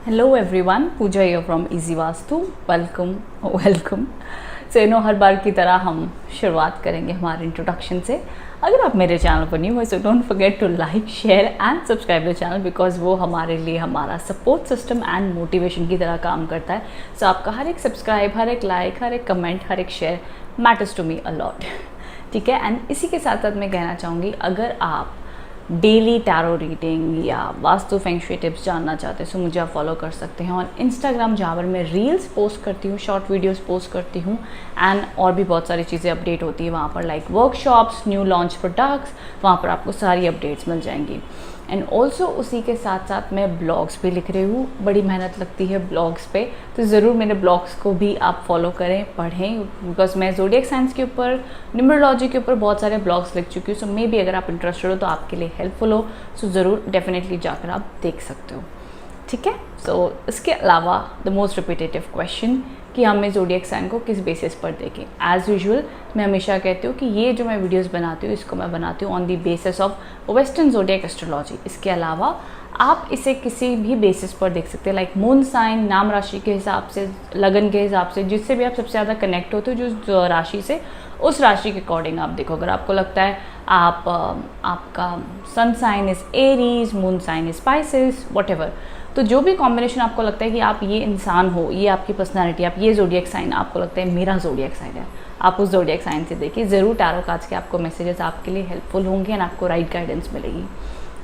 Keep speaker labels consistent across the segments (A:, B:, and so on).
A: Hello everyone, Pooja here from easy Vastu. Welcome welcome. So हर बार की तरह हम शुरुआत करेंगे हमारे इंट्रोडक्शन से। अगर आप मेरे चैनल पर न्यू हो so don't forget to like, share and subscribe the channel, because वो हमारे लिए हमारा सपोर्ट सिस्टम एंड मोटिवेशन की तरह काम करता है। सो आपका हर एक सब्सक्राइब, हर एक लाइक, हर एक कमेंट, हर एक share matters to me a lot. ठीक है। एंड इसी के साथ साथ मैं कहना चाहूँगी, अगर आप डेली टैरो रीडिंग या वास्तु फेंग शुई टिप्स जानना चाहते हैं तो मुझे आप फॉलो कर सकते हैं ऑन इंस्टाग्राम, जहाँ पर मैं रील्स पोस्ट करती हूँ, शॉर्ट वीडियोस पोस्ट करती हूँ एंड और भी बहुत सारी चीज़ें अपडेट होती है वहाँ पर, like workshops, new launch products, वहाँ पर आपको सारी अपडेट्स मिल जाएंगी। एंड ऑल्सो उसी के साथ साथ मैं ब्लॉग्स भी लिख रही हूँ। बड़ी मेहनत लगती है ब्लॉग्स पे, तो ज़रूर मेरे ब्लॉग्स को भी आप फॉलो करें, पढ़ें, बिकॉज मैं ज़ोडिएक साइंस के ऊपर, न्यूमरोलॉजी के ऊपर बहुत सारे ब्लॉग्स लिख चुकी हूँ। सो मे भी अगर आप इंटरेस्टेड हो तो आपके लिए हेल्पफुल हो, सो ज़रूर डेफिनेटली जाकर आप देख सकते हो। ठीक है। सो इसके अलावा द मोस्ट रिपीटेटिव क्वेश्चन कि हमें ज़ोडिएक साइन को किस बेसिस पर देखें। एज़ यूजुअल मैं हमेशा कहती हूँ कि ये जो मैं वीडियोस बनाती हूँ, इसको मैं बनाती हूँ on the basis of western zodiac astrology. इसके अलावा आप इसे किसी भी बेसिस पर देख सकते हैं, लाइक मून साइन, नाम राशि के हिसाब से, लगन के हिसाब से, जिससे भी आप सबसे ज़्यादा कनेक्ट होते हो जो राशि से, उस राशि के अकॉर्डिंग आप देखो। अगर आपको लगता है आपका sun sign is Aries, moon sign is Pisces, what तो जो भी कॉम्बिनेशन आपको लगता है कि आप ये इंसान हो, ये आपकी पर्सनालिटी, आप ये ज़ोडिएक साइन आपको लगता है मेरा ज़ोडिएक साइन है, आप उस ज़ोडिएक साइन से देखिए। ज़रूर टैरो कार्ड्स के आपको मैसेजेस आपके लिए हेल्पफुल होंगे एंड आपको राइट गाइडेंस मिलेगी।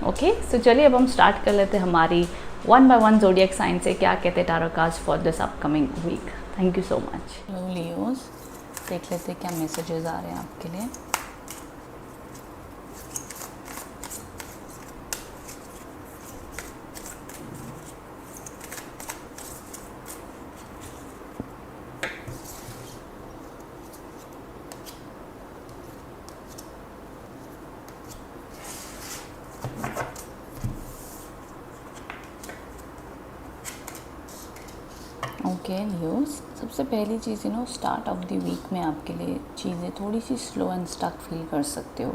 A: ओके, सो चलिए अब हम स्टार्ट कर लेते हैं हमारी 1 by 1 ज़ोडिएक साइन से क्या कहते हैं tarot cards for this upcoming week. Thank you so much. Hello Leos, देख लेते हैं क्या मैसेजेस आ रहे हैं आपके लिए। ओके लियोस, सबसे पहली चीज़ स्टार्ट ऑफ द वीक में आपके लिए चीज़ें थोड़ी सी स्लो एंड स्टक फील कर सकते हो।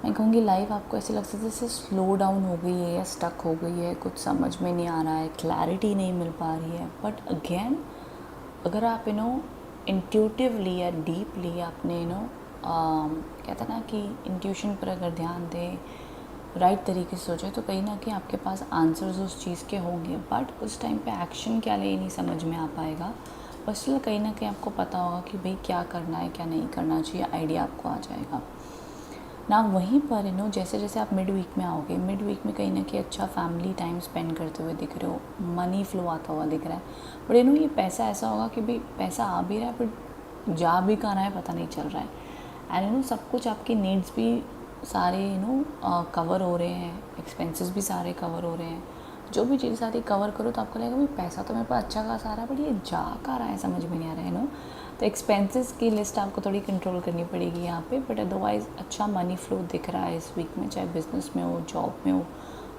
A: मैं कहूँगी लाइफ आपको ऐसे लगता है जैसे स्लो डाउन हो गई है या स्टक हो गई है, कुछ समझ में नहीं आ रहा है, क्लैरिटी नहीं मिल पा रही है। बट अगेन अगर आप इंट्यूटिवली या डीपली आपने कहते हैं ना कि इंट्यूशन पर अगर ध्यान दें, राइट तरीके से सोचे, तो कहीं ना कहीं आपके पास आंसर्स उस चीज़ के होंगे। बट उस टाइम पे एक्शन क्या ले नहीं समझ में आ पाएगा, बस स्टिल कहीं ना कहीं आपको पता होगा कि भाई क्या करना है, क्या नहीं करना चाहिए, आइडिया आपको आ जाएगा ना। वहीं पर जैसे जैसे आप मिड वीक में आओगे, मिड वीक में कहीं ना कहीं अच्छा फैमिली टाइम स्पेंड करते हुए दिख रहे हो, मनी फ्लो आता हुआ दिख रहा है। बट ये पैसा ऐसा होगा कि भाई पैसा आ भी रहा है बट जा भी कहाँ रहा है पता नहीं चल रहा है। एंड सब कुछ आपकी नीड्स भी सारे कवर हो रहे हैं, एक्सपेंसेस भी सारे कवर हो रहे हैं। जो भी चीज़ सारी कवर करो तो आपको लगेगा भाई पैसा तो मेरे पास अच्छा खासा आ रहा है, बट ये जा कहाँ रहा है समझ में नहीं आ रहा है तो एक्सपेंसेस की लिस्ट आपको थोड़ी कंट्रोल करनी पड़ेगी यहाँ पे। बट अदरवाइज़ अच्छा मनी फ्लो दिख रहा है इस वीक में, चाहे बिजनेस में हो, जॉब में हो,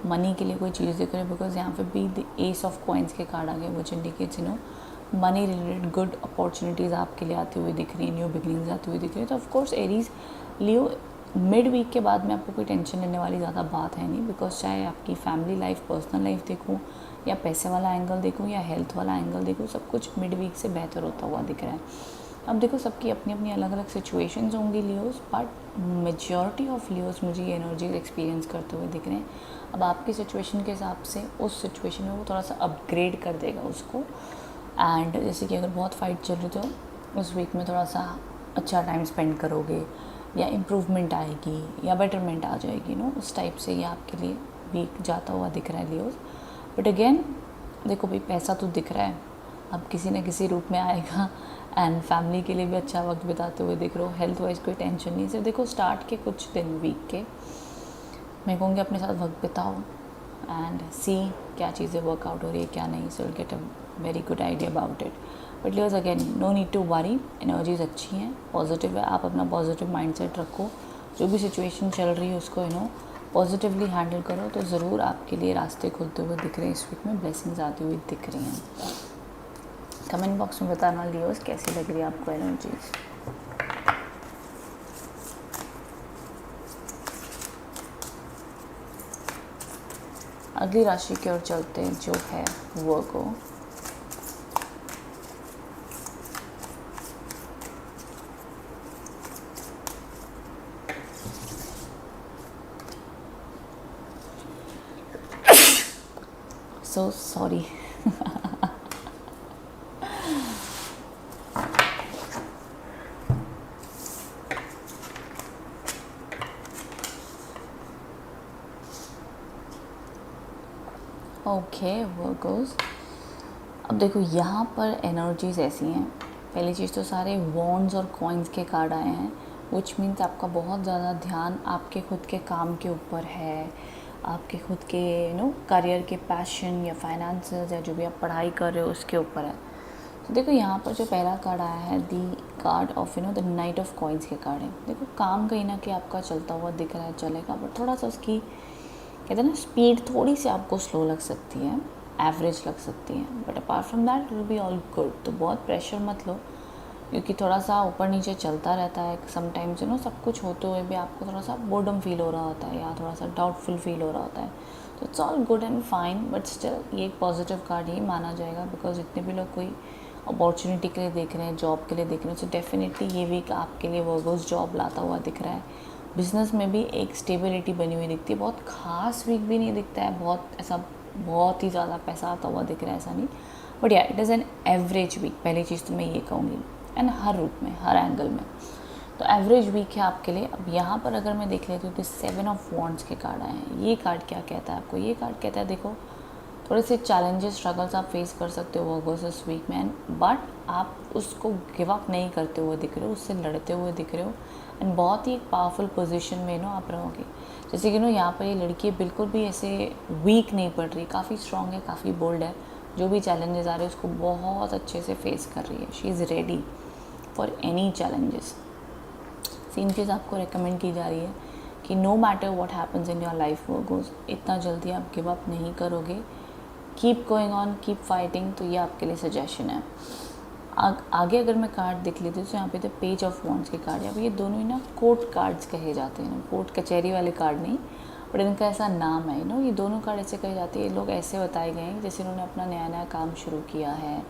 A: मनी के लिए कोई चीज़ दिख रही है। बिकॉज यहाँ पे भी द एस ऑफ कॉइन्स के कार्ड आ गए, which indicates money related good opportunities आपके लिए आती हुई दिख रही है, न्यू बिगनिंग्स आती हुई दिख रही है। तो of course Aries Leo, mid week के बाद में आपको कोई टेंशन लेने वाली ज़्यादा बात है नहीं। बिकॉज चाहे आपकी फैमिली लाइफ, पर्सनल लाइफ देखूँ, या पैसे वाला एंगल देखूँ, या हेल्थ वाला एंगल देखूँ, सब कुछ मिड वीक से बेहतर होता हुआ दिख रहा है। अब देखो सबकी अपनी अपनी अलग अलग सिचुएशंस होंगी Leos, but majority of Leos मुझे ये एनर्जी एक्सपीरियंस करते हुए दिख रहे हैं। अब आपकी सिचुएशन के हिसाब से उस सिचुएशन में वो थोड़ा सा अपग्रेड कर देगा उसको। एंड जैसे कि अगर बहुत फाइट चल रही तो उस वीक में थोड़ा सा अच्छा टाइम स्पेंड करोगे, या इम्प्रूवमेंट आएगी, या बेटरमेंट आ जाएगी उस टाइप से ये आपके लिए वीक जाता हुआ दिख रहा है लियोस। बट अगेन देखो भाई पैसा तो दिख रहा है, अब किसी न किसी रूप में आएगा। एंड फैमिली के लिए भी अच्छा वक्त बिताते हुए दिख रहे हो। हेल्थ वाइज कोई टेंशन नहीं। सिर्फ देखो स्टार्ट के कुछ दिन वीक के मैं कहूँगी अपने साथ वक्त बिताओ एंड सी क्या चीज़ें वर्कआउट हो रही है, क्या नहीं। So will get a very good idea about it. But Leos again no need to worry, energies अच्छी हैं, पॉजिटिव है। आप अपना पॉजिटिव माइंडसेट रखो, जो भी सिचुएशन चल रही है उसको पॉजिटिवली हैंडल करो, तो ज़रूर आपके लिए रास्ते खुलते हुए दिख रहे हैं। इस वीक में ब्लेसिंग्स आती हुई दिख रही हैं। कमेंट बॉक्स में बताना लियोस कैसी लग रही है आपको एनर्जीज। अगली राशि की ओर चलते हैं जो है Virgo. So sorry. Okay Virgos, अब देखो यहाँ पर एनर्जीज ऐसी हैं। पहली चीज़ तो सारे वॉन्ड्स और कॉइन्स के कार्ड आए हैं, विच मीन्स आपका बहुत ज़्यादा ध्यान आपके खुद के काम के ऊपर है, आपके खुद के करियर के पैशन या फाइनेंसेस या जो भी आप पढ़ाई कर रहे हो उसके ऊपर है। तो देखो यहाँ पर जो पहला कार्ड आया है the card of the knight of coins के कार्ड है। देखो काम कहीं ना कहीं आपका चलता हुआ दिख रहा है, चलेगा, बट थोड़ा सा उसकी कहते हैं ना स्पीड थोड़ी सी आपको स्लो लग सकती है, एवरेज लग सकती है, but apart from that will be all good. तो बहुत प्रेशर मत लो, क्योंकि थोड़ा सा ऊपर नीचे चलता रहता है समटाइम्स सब कुछ होते हुए भी आपको थोड़ा सा बोर्डम फील हो रहा होता है या थोड़ा सा डाउटफुल फील हो रहा होता है। तो it's all good and fine, but still ये एक पॉजिटिव कार्ड ही माना जाएगा, बिकॉज जितने भी लोग कोई अपॉर्चुनिटी के लिए देख रहे हैं, जॉब के लिए देख रहे हैं, सो डेफिनेटली ये वीक आपके लिए वर्गोस जॉब लाता हुआ दिख रहा है। बिज़नेस में भी एक स्टेबिलिटी बनी हुई दिखती है, बहुत खास वीक भी नहीं दिखता है, बहुत ही ज़्यादा पैसा आता हुआ दिख रहा है ऐसा नहीं, बट या it is an average week. पहली चीज़ तो मैं ये कहूँगी, एंड हर रूट में, हर एंगल में तो एवरेज वीक है आपके लिए। अब यहाँ पर अगर मैं देख लेती हूँ तो 7 ऑफ वॉन्ड्स के कार्ड आए हैं। ये कार्ड क्या कहता है आपको? ये कार्ड कहता है देखो थोड़े से चैलेंजेस, स्ट्रगल्स आप फेस कर सकते हो वर्गोस इस वीक में, बट आप उसको गिव अप नहीं करते हुए दिख रहे हो, उससे लड़ते हुए दिख रहे हो, एंड बहुत ही पावरफुल पोजीशन में आप रहोगे। जैसे कि यहाँ पर ये लड़की बिल्कुल भी ऐसे वीक नहीं पड़ रही, काफ़ी स्ट्रॉन्ग है, काफ़ी बोल्ड है, जो भी चैलेंजेस आ रहे हैं उसको बहुत अच्छे से फेस कर रही है। She is ready for any challenges. Same चीज़ आपको रिकमेंड की जा रही है कि no matter what happens in your life Virgos, इतना जल्दी आप गिव अप नहीं करोगे, keep going on, keep fighting. तो ये आपके लिए सजेशन है। आगे अगर मैं कार्ड देख लेती हूँ तो यहाँ पे तो पेज ऑफ वॉन्ड्स के कार्ड है। अब ये दोनों ही कोर्ट कार्ड्स कहे जाते हैं, कोर्ट कचहरी वाले कार्ड नहीं, बट इनका ऐसा नाम है ये दोनों कार्ड ऐसे कहे जाते हैं। ये लोग ऐसे बताए गए हैं जैसे इन्होंने अपना नया नया काम शुरू किया है,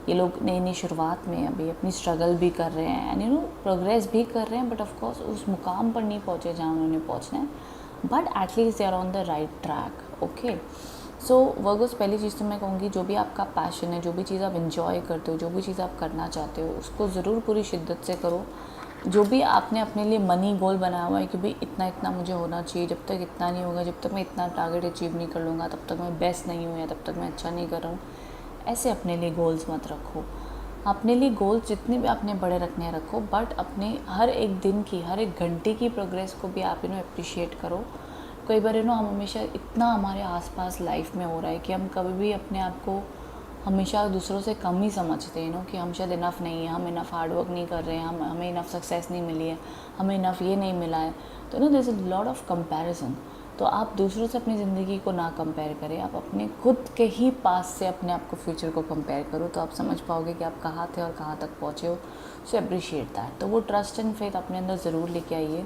A: ये लोग नई नई शुरुआत में अभी अपनी स्ट्रगल भी कर रहे हैं, एंड प्रोग्रेस भी कर रहे हैं, बट ऑफकोर्स उस मुकाम पर नहीं पहुँचे जहाँ उन्होंने पहुँचना है, but at least they are on the right track. Okay, so Virgos, पहली चीज़ तो मैं कहूँगी जो भी आपका पैशन है, जो भी चीज़ आप इंजॉय करते हो, जो भी चीज़ आप करना चाहते हो, उसको ज़रूर पूरी शिद्दत से करो। जो भी आपने अपने लिए मनी गोल बनाया हुआ है कि भाई इतना इतना मुझे होना चाहिए, जब तक इतना नहीं होगा, जब तक मैं इतना टारगेट अचीव नहीं कर लूँगा, तब तक मैं बेस्ट नहीं हूँ या तब तक मैं अच्छा नहीं कर रहा हूँ, ऐसे अपने लिए गोल्स मत रखो। अपने लिए गोल्स जितने भी आपने बड़े रखने हैं रखो, बट अपने हर एक दिन की, हर एक घंटे की प्रोग्रेस को भी आप अप्रिशिएट करो। कई बार हम हमेशा इतना हमारे आसपास लाइफ में हो रहा है कि हम कभी भी अपने आप को हमेशा दूसरों से कम ही समझते हैं कि हम शायद इनफ नहीं है, हम इनफ हार्डवर्क नहीं कर रहे हैं, हमें इनफ सक्सेस नहीं मिली है, हमें इनफ ये नहीं मिला है। तो there is a lot of comparison. तो आप दूसरों से अपनी ज़िंदगी को ना कंपेयर करें, आप अपने खुद के ही पास से अपने आप को फ्यूचर को कंपेयर करो, तो आप समझ पाओगे कि आप कहाँ थे और कहाँ तक पहुँचे हो। सो अप्रिशिएट दैट। तो वो ट्रस्ट एंड फेथ अपने अंदर ज़रूर लेके आइए,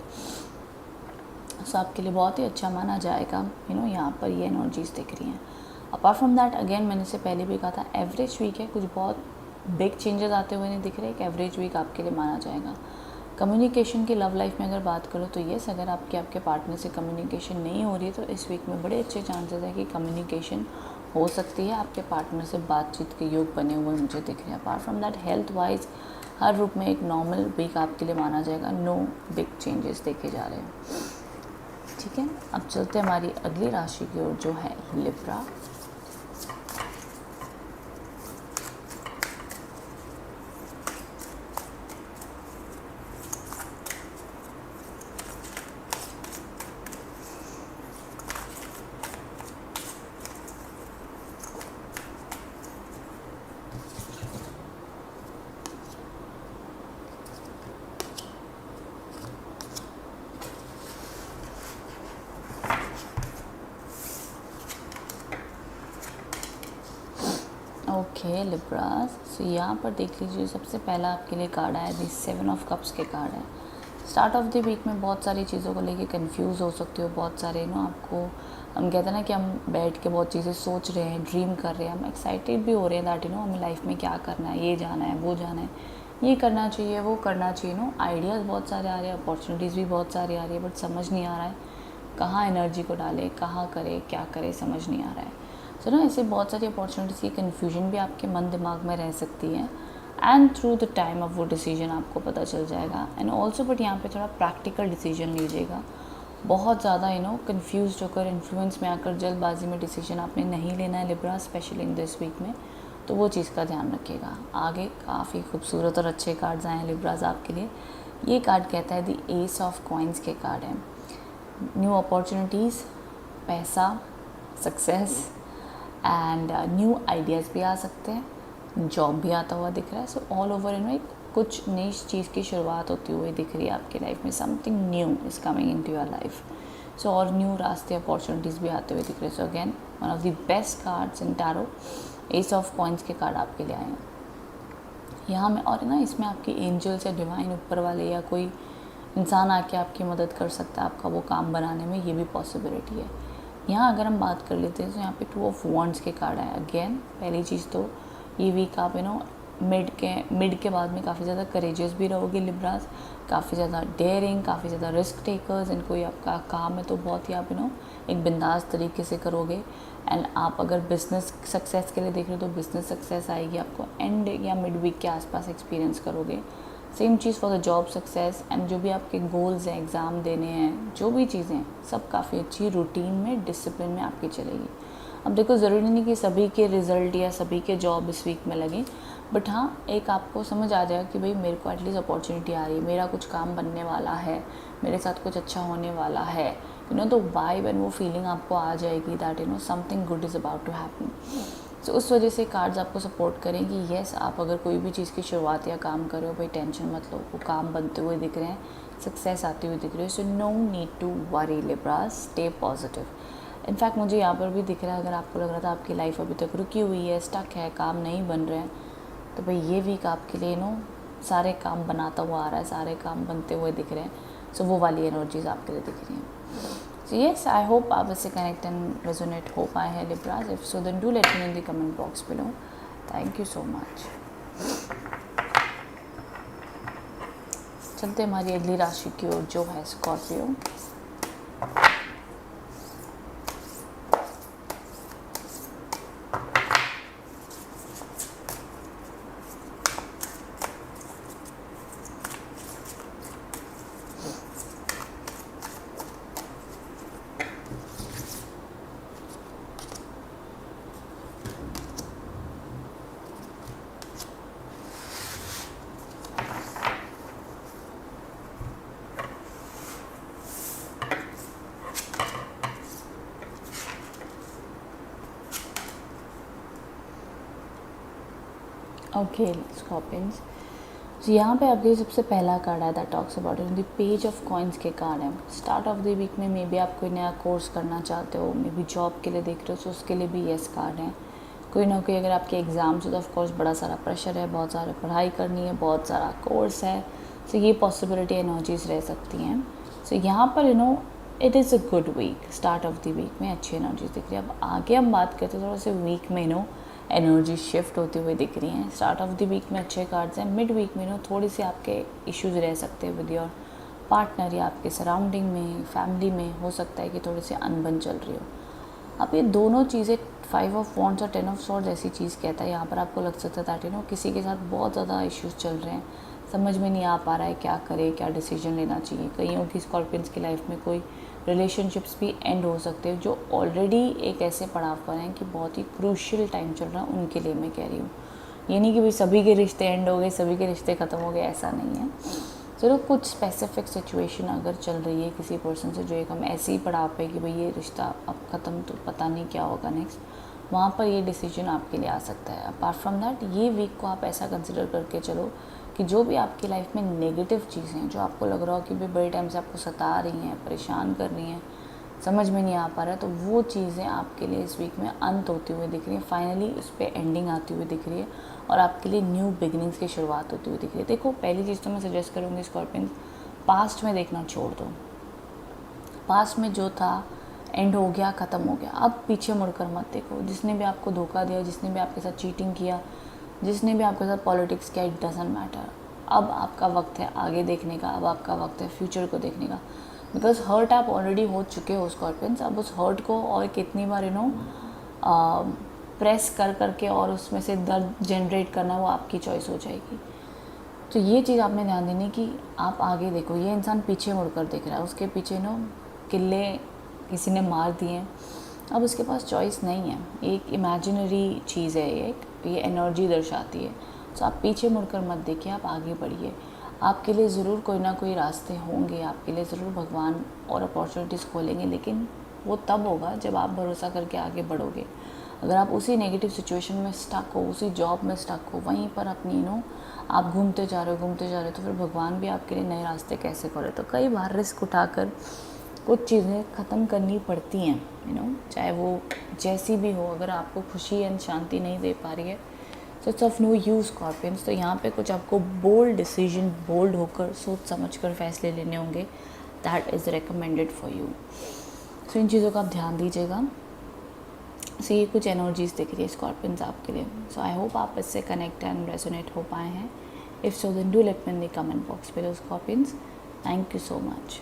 A: सो आपके लिए बहुत ही अच्छा माना जाएगा। यहाँ पर ये एनर्जीज दिख रही हैं। अपार्ट फ्रॉम दैट अगेन मैंने से पहले भी कहा था एवरेज वीक है, कुछ बहुत बिग चेंजेस आते हुए नहीं दिख रहे, एक एवरेज वीक आपके लिए माना जाएगा। कम्युनिकेशन की लव लाइफ में अगर बात करो तो येस, अगर आपके पार्टनर से कम्युनिकेशन नहीं हो रही है तो इस वीक में बड़े अच्छे चांसेस है कि कम्युनिकेशन हो सकती है, आपके पार्टनर से बातचीत के योग बने हुए मुझे दिख रहे हैं। Apart from that health wise हर रूप में एक नॉर्मल वीक आपके लिए माना जाएगा, नो बिग चेंजेस देखे जा रहे हैं। ठीक है, अब चलते हैं हमारी अगली राशि की ओर जो है लिब्रा। ओके लिब्रास, सो यहाँ पर देख लीजिए सबसे पहला आपके लिए कार्ड आया दी 7 ऑफ कप्स के कार्ड है। स्टार्ट ऑफ द वीक में बहुत सारी चीज़ों को लेके कंफ्यूज हो सकते हो, बहुत सारे आपको हम कहते हैं ना कि हम बैठ के बहुत चीज़ें सोच रहे हैं, ड्रीम कर रहे हैं, हम एक्साइटेड भी हो रहे हैं दैट हमें लाइफ में क्या करना है, ये जाना है, वो जाना है, ये करना चाहिए, वो करना चाहिए। आइडियाज़ बहुत सारे आ रहे हैं, अपॉर्चुनिटीज़ भी बहुत सारी आ रही है, बट समझ नहीं आ रहा है कहाँ एनर्जी को डाले, कहाँ करे, क्या करे, समझ नहीं आ रहा है। ऐसे बहुत सारी अपॉर्चुनिटीज़ की कन्फ्यूजन भी आपके मन दिमाग में रह सकती है, and through the time of वो डिसीजन आपको पता चल जाएगा। एंड ऑल्सो बट यहाँ पे थोड़ा प्रैक्टिकल डिसीजन लीजिएगा। बहुत ज़्यादा कन्फ्यूज होकर, इन्फ्लुएंस में आकर जल्दबाजी में डिसीजन आपने नहीं लेना है Libra, specially in this week में, तो वो चीज़ का ध्यान रखिएगा। आगे काफ़ी खूबसूरत और अच्छे कार्ड्स आए हैं लिब्राज आपके लिए। ये कार्ड कहता है द एस ऑफ कॉइन्स के कार्ड हैं। न्यू अपॉर्चुनिटीज़, पैसा, सक्सेस एंड न्यू आइडियाज़ भी आ सकते हैं, जॉब भी आता हुआ दिख रहा है। सो ऑल ओवर एक कुछ नई चीज़ की शुरुआत होती हुई दिख रही है आपकी लाइफ में। Something new is coming into your life. So और न्यू रास्ते, अपॉर्चुनिटीज़ भी आते हुए दिख रहे हैं। So again one of the best cards in tarot, S of coins के कार्ड आपके लिए आए हैं यहाँ में। और इसमें आपके एंजल्स या डिवाइन ऊपर वाले या कोई इंसान आके आपकी मदद कर सकता है आपका वो काम बनाने में, ये भी पॉसिबिलिटी है। यहाँ अगर हम बात कर लेते हैं तो यहाँ पे 2 ऑफ वॉन्ड्स के कार्ड आए। अगेन पहली चीज़ तो ये वीक आप मिड के बाद में काफ़ी ज़्यादा करेजियस भी रहोगे लिब्रास, काफ़ी ज़्यादा डेयरिंग, काफ़ी ज़्यादा रिस्क टेकर्स। इन कोई आपका काम है तो बहुत ही आप एक बिंदास तरीके से करोगे। एंड आप अगर बिज़नेस सक्सेस के लिए देख रहे हो तो बिज़नेस सक्सेस आएगी आपको एंड या मिड वीक के आसपास एक्सपीरियंस करोगे। Same cheese for the job success and जो भी आपके गोल्स हैं, एग्ज़ाम देने हैं, जो भी चीज़ें हैं, सब काफ़ी अच्छी रूटीन में, डिसिप्लिन में आपकी चलेगी। अब देखो, ज़रूरी नहीं कि सभी के रिज़ल्ट या सभी के जॉब इस वीक में लगे, बट हाँ एक आपको समझ आ जाएगा कि भाई मेरे को एटलीस्ट अपॉर्चुनिटी आ रही है, मेरा कुछ काम बनने वाला है, मेरे साथ कुछ अच्छा होने वाला है। तो वाइब एंड वो फीलिंग आपको आ जाएगी that something good is about to happen. So उस वजह से कार्ड्स आपको सपोर्ट करें कि येस, आप अगर कोई भी चीज़ की शुरुआत या काम कर रहे हो, भाई टेंशन मत लो, वो काम बनते हुए दिख रहे हैं, सक्सेस आती हुई दिख रही है। So no need to worry Libras, stay positive. In fact मुझे यहाँ पर भी दिख रहा है, अगर आपको लग रहा था आपकी लाइफ अभी तक रुकी हुई है, स्टक है, काम नहीं बन रहे हैं, तो भाई ये वीक आपके लिए सारे काम बनाता हुआ आ रहा है, सारे काम बनते हुए दिख रहे हैं। सो वो वाली एनर्जीज आपके लिए दिख रही हैं। So yes, I hope आप इससे connect and resonate हो पाए हैं Libras. If so, then do let me know in the comment box below. Thank you so much. चलते हमारी अगली राशि की ओर जो है स्कॉर्पियो। ओके स्कॉर्पियंस, तो यहाँ पे आपके सबसे पहला कार्ड आया था talks about the page of coins के कार्ड है। स्टार्ट ऑफ द वीक में मे बी आप कोई नया कोर्स करना चाहते हो, मे बी जॉब के लिए देख रहे हो, तो उसके लिए भी येस कार्ड है। कोई ना कोई अगर आपके एग्ज़ाम्स हो तो ऑफकोर्स बड़ा सारा प्रेशर है, बहुत सारा पढ़ाई करनी है, बहुत सारा कोर्स है। सो ये पॉसिबिलिटी एनर्जीज रह सकती हैं। सो यहाँ पर it is a good week, start of the week में अच्छी एनर्जीज दिख रही है। अब आगे हम बात करते हैं थोड़ा सा वीक में एनर्जी शिफ्ट होती हुई दिख रही हैं। स्टार्ट ऑफ द वीक में अच्छे कार्ड्स हैं, मिड वीक में थोड़ी सी आपके इश्यूज रह सकते हैं विद योर पार्टनर या आपके सराउंडिंग में, फैमिली में हो सकता है कि थोड़ी सी अनबन चल रही हो। अब ये दोनों चीज़ें 5 ऑफ वॉन्ड्स और 10 ऑफ स्वॉर्ड्स ऐसी चीज़ कहता है। यहाँ पर आपको लग सकता है दैट किसी के साथ बहुत ज़्यादा इश्यूज चल रहे हैं, समझ में नहीं आ पा रहा है क्या करे, क्या डिसीजन लेना चाहिए। कईयों की स्कॉर्पियंस की लाइफ में कोई रिलेशनशिप्स भी एंड हो सकते हैं जो ऑलरेडी एक ऐसे पड़ाव पर हैं कि बहुत ही क्रूशियल टाइम चल रहा है उनके लिए। मैं कह रही हूँ ये नहीं कि भाई सभी के रिश्ते एंड हो गए, सभी के रिश्ते ख़त्म हो गए, ऐसा नहीं है। चलो कुछ स्पेसिफिक सिचुएशन अगर चल रही है किसी पर्सन से जो एक हम ऐसे ही पड़ाव पे कि भाई ये रिश्ता अब ख़त्म, तो पता नहीं क्या होगा नेक्स्ट, वहाँ पर ये डिसीजन आपके लिए आ सकता है। अपार्ट फ्रॉम दैट ये वीक को आप ऐसा कंसिडर करके चलो कि जो भी आपकी लाइफ में नेगेटिव चीज़ें जो आपको लग रहा हो कि भाई बड़े टाइम से आपको सता रही हैं, परेशान कर रही हैं, समझ में नहीं आ पा रहा है, तो वो चीज़ें आपके लिए इस वीक में अंत होती हुई दिख रही है। फाइनली उस पर एंडिंग आती हुई दिख रही है और आपके लिए न्यू बिगिनिंग्स की शुरुआत होती हुई दिख रही है। देखो पहली चीज़ तो मैं सजेस्ट करूँगी स्कॉर्पियंस, पास्ट में देखना छोड़ दो। पास्ट में जो था एंड हो गया, ख़त्म हो गया। अब पीछे मुड़कर मत देखो। जिसने भी आपको धोखा दिया, जिसने भी आपके साथ चीटिंग किया, जिसने भी आपके साथ पॉलिटिक्स किया, इट डजंट मैटर। अब आपका वक्त है आगे देखने का, अब आपका वक्त है फ्यूचर को देखने का। बिकॉज हर्ट आप ऑलरेडी हो चुके हो स्कॉर्पियंस। अब उस हर्ट को और कितनी बार प्रेस कर करके और उसमें से दर्द जनरेट करना, वो आपकी चॉइस हो जाएगी। तो ये चीज़ आपने ध्यान देनी कि आप आगे देखो। ये इंसान पीछे मुड़कर देख रहा है, उसके पीछे किले किसी ने मार दिए। अब उसके पास चॉइस नहीं है, एक इमेजिनरी चीज़ है, ये एनर्जी दर्शाती है। तो आप पीछे मुड़कर मत देखिए, आप आगे बढ़िए। आपके लिए ज़रूर कोई ना कोई रास्ते होंगे, आपके लिए ज़रूर भगवान और अपॉर्चुनिटीज़ खोलेंगे, लेकिन वो तब होगा जब आप भरोसा करके आगे बढ़ोगे। अगर आप उसी नेगेटिव सिचुएशन में स्टक हो, उसी जॉब में स्टक हो, वहीं पर अपनी आप घूमते जा रहे हो, तो फिर भगवान भी आपके लिए नए रास्ते कैसे खोले। तो कई बार रिस्क उठाकर कुछ चीज़ें ख़त्म करनी पड़ती हैं, चाहे वो जैसी भी हो। अगर आपको खुशी एंड शांति नहीं दे पा रही है, so it's of no use Scorpions. तो यहाँ पे कुछ आपको बोल्ड होकर सोच समझ कर फैसले लेने होंगे। That is recommended for you. So इन चीज़ों का आप ध्यान दीजिएगा। सो ये कुछ एनर्जीज दिख रही है स्कॉर्पियंस आपके लिए। सो आई होप आप इससे कनेक्ट एंड रेजोनेट हो पाए हैं। If so then do let me in the comment box below Scorpions. Thank you so much.